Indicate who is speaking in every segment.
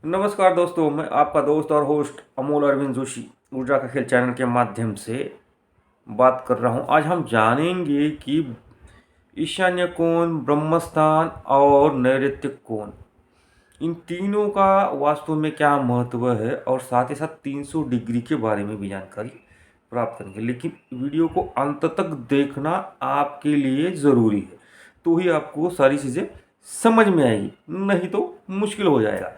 Speaker 1: नमस्कार दोस्तों, मैं आपका दोस्त और होस्ट अमोल अरविंद जोशी ऊर्जा का खेल चैनल के माध्यम से बात कर रहा हूं। आज हम जानेंगे कि ईशान्य कोण, ब्रह्मस्थान और नैऋत्य कोण, इन तीनों का वास्तव में क्या महत्व है और साथ ही साथ 300 डिग्री के बारे में भी जानकारी प्राप्त करेंगे। लेकिन वीडियो को अंत तक देखना आपके लिए ज़रूरी है, तो ही आपको सारी चीज़ें समझ में आएगी, नहीं तो मुश्किल हो जाएगा।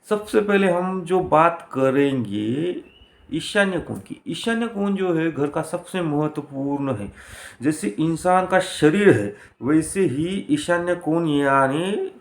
Speaker 1: सबसे पहले हम जो बात करेंगे ईशान्य कोण की। ईशान्य कोण जो है घर का सबसे महत्वपूर्ण है। जैसे इंसान का शरीर है वैसे ही ईशान्य कोण यानी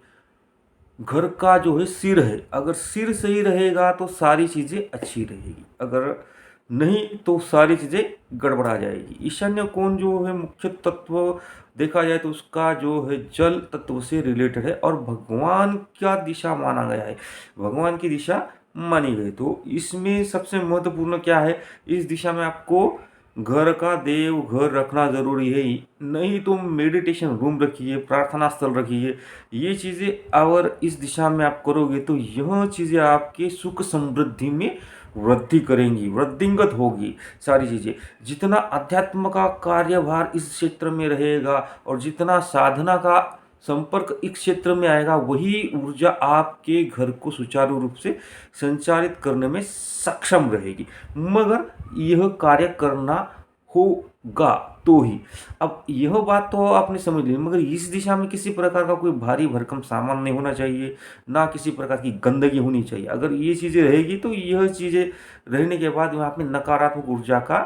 Speaker 1: घर का जो है सिर है। अगर सिर सही रहेगा तो सारी चीज़ें अच्छी रहेगी, अगर नहीं तो सारी चीज़ें गड़बड़ा जाएगी। ईशान्य कोण जो है मुख्य तत्व देखा जाए तो उसका जो है जल तत्व से रिलेटेड है और भगवान का दिशा माना गया है, भगवान की दिशा मानी गई। तो इसमें सबसे महत्वपूर्ण क्या है, इस दिशा में आपको घर का देव घर रखना ज़रूरी है। नहीं तो मेडिटेशन रूम रखिए, प्रार्थना स्थल रखिए, ये चीज़ें अगर इस दिशा में आप करोगे तो यह चीज़ें आपके सुख समृद्धि में वृद्धि करेंगी, वृद्धिंगत होगी सारी चीज़ें। जितना अध्यात्म का कार्यभार इस क्षेत्र में रहेगा और जितना साधना का संपर्क इस क्षेत्र में आएगा, वही ऊर्जा आपके घर को सुचारू रूप से संचालित करने में सक्षम रहेगी। मगर यह कार्य करना होगा तो ही। अब यह बात तो आपने समझ ली, मगर इस दिशा में किसी प्रकार का कोई भारी भरकम सामान नहीं होना चाहिए, ना किसी प्रकार की गंदगी होनी चाहिए। अगर ये चीज़ें रहेगी तो यह चीज़ें रहने के बाद वहाँ पे नकारात्मक ऊर्जा का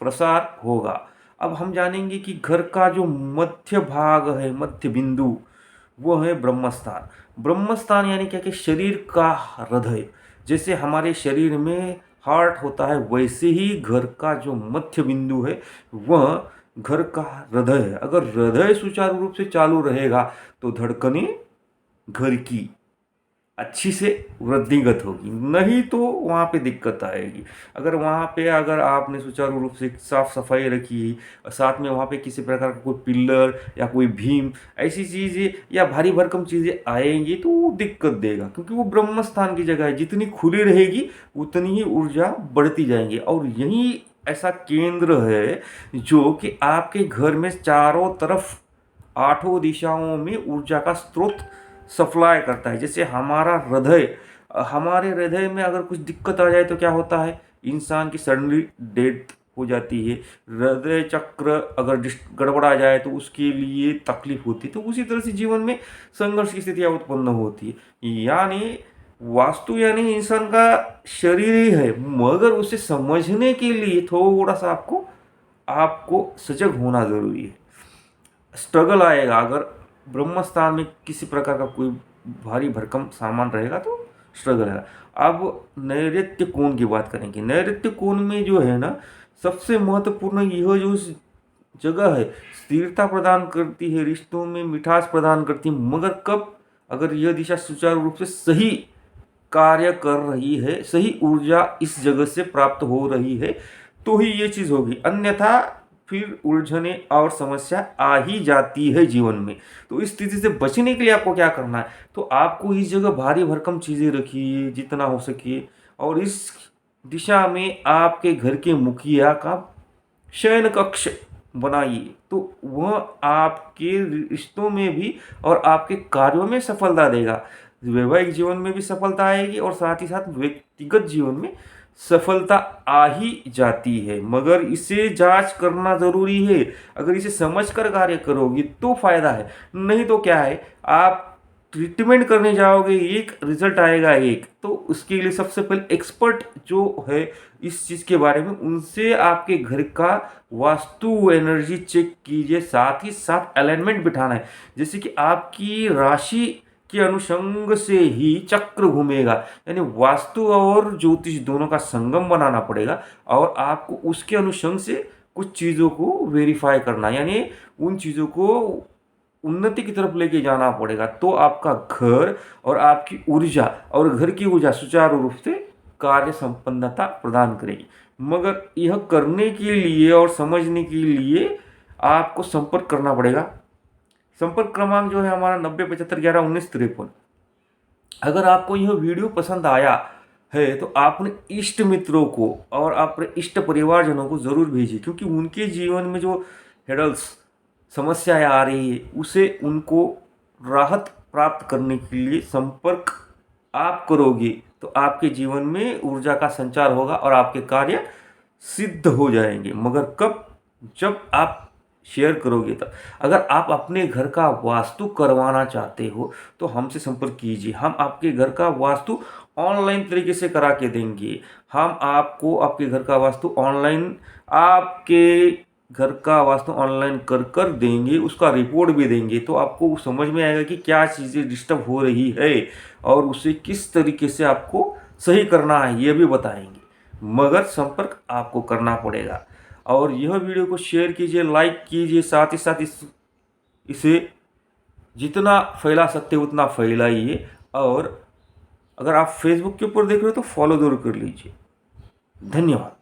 Speaker 1: प्रसार होगा। अब हम जानेंगे कि घर का जो मध्य भाग है, मध्य बिंदु, वो है ब्रह्मस्थान। ब्रह्मस्थान यानी क्या कि शरीर का हृदय। जैसे हमारे शरीर में हार्ट होता है वैसे ही घर का जो मध्य बिंदु है वह घर का हृदय है। अगर हृदय सुचारू रूप से चालू रहेगा तो धड़कनें घर की अच्छी से वृद्धिगत होगी, नहीं तो वहाँ पे दिक्कत आएगी। अगर आपने सुचारू रूप से साफ सफाई रखी, साथ में वहाँ पे किसी प्रकार का कोई पिल्लर या कोई भीम ऐसी चीज़ें या भारी भरकम चीज़ें आएंगी तो वो दिक्कत देगा, क्योंकि वो ब्रह्म स्थान की जगह है। जितनी खुली रहेगी उतनी ही ऊर्जा बढ़ती जाएंगी। और यही ऐसा केंद्र है जो कि आपके घर में चारों तरफ आठों दिशाओं में ऊर्जा का स्रोत सप्लाई करता है। जैसे हमारे हृदय में अगर कुछ दिक्कत आ जाए तो क्या होता है, इंसान की सडनली डेथ हो जाती है। हृदय चक्र अगर गड़बड़ा जाए तो उसके लिए तकलीफ होती है। तो उसी तरह से जीवन में संघर्ष की स्थितियाँ उत्पन्न होती है। यानी वास्तु यानी इंसान का शरीर ही है, मगर उसे समझने के लिए थोड़ा सा आपको आपको सजग होना जरूरी है। स्ट्रगल आएगा अगर ब्रह्म स्थान में किसी प्रकार का कोई भारी भरकम सामान रहेगा तो स्ट्रगल है। अब नैऋत्य कोण की बात करेंगे। नैऋत्य कोण में जो है ना, सबसे महत्वपूर्ण यह जो जगह है, स्थिरता प्रदान करती है, रिश्तों में मिठास प्रदान करती है। मगर कब, अगर यह दिशा सुचारू रूप से सही कार्य कर रही है, सही ऊर्जा इस जगह से प्राप्त हो रही है, तो ही ये चीज़ होगी। अन्यथा फिर उलझने और समस्या आ ही जाती है जीवन में। तो इस स्थिति से बचने के लिए आपको क्या करना है, तो आपको इस जगह भारी भरकम चीज़ें रखिए जितना हो सके, और इस दिशा में आपके घर के मुखिया का शयन कक्ष बनाइए। तो वह आपके रिश्तों में भी और आपके कार्यों में सफलता देगा। वैवाहिक जीवन में भी सफलता आएगी और साथ ही साथ व्यक्तिगत जीवन में सफलता आ ही जाती है। मगर इसे जांच करना ज़रूरी है। अगर इसे समझकर कार्य करोगे तो फायदा है, नहीं तो क्या है, आप ट्रीटमेंट करने जाओगे एक, रिजल्ट आएगा एक। तो उसके लिए सबसे पहले एक्सपर्ट जो है इस चीज़ के बारे में, उनसे आपके घर का वास्तु एनर्जी चेक कीजिए। साथ ही साथ अलाइनमेंट बिठाना है। जैसे कि आपकी राशि के अनुषंग से ही चक्र घूमेगा, यानी वास्तु और ज्योतिष दोनों का संगम बनाना पड़ेगा और आपको उसके अनुषंग से कुछ चीज़ों को वेरीफाई करना, यानी उन चीज़ों को उन्नति की तरफ लेके जाना पड़ेगा। तो आपका घर और आपकी ऊर्जा और घर की ऊर्जा सुचारू रूप से कार्य संपन्नता प्रदान करेगी। मगर यह करने के लिए और समझने के लिए आपको संपर्क करना पड़ेगा। संपर्क क्रमांक जो है हमारा 90 75 11 19 53। अगर आपको यह वीडियो पसंद आया है तो आपने इष्ट मित्रों को और अपने इष्ट परिवारजनों को ज़रूर भेजिए, क्योंकि उनके जीवन में जो हेडल्स समस्याएं आ रही है उसे उनको राहत प्राप्त करने के लिए संपर्क आप करोगे तो आपके जीवन में ऊर्जा का संचार होगा और आपके कार्य सिद्ध हो जाएंगे। मगर कब? जब आप शेयर करोगे तब। अगर आप अपने घर का वास्तु करवाना चाहते हो तो हमसे संपर्क कीजिए। हम आपके घर का वास्तु ऑनलाइन तरीके से करा के देंगे। हम आपको आपके घर का वास्तु ऑनलाइन कर कर देंगे, उसका रिपोर्ट भी देंगे, तो आपको समझ में आएगा कि क्या चीज़ें डिस्टर्ब हो रही है और उसे किस तरीके से आपको सही करना है, ये भी बताएंगे। मगर संपर्क आपको करना पड़ेगा। और यह वीडियो को शेयर कीजिए, लाइक कीजिए, साथ ही साथ इसे जितना फैला सकते हो उतना फैलाइए। और अगर आप फेसबुक के ऊपर देख रहे हो तो फॉलो जरूर कर लीजिए। धन्यवाद।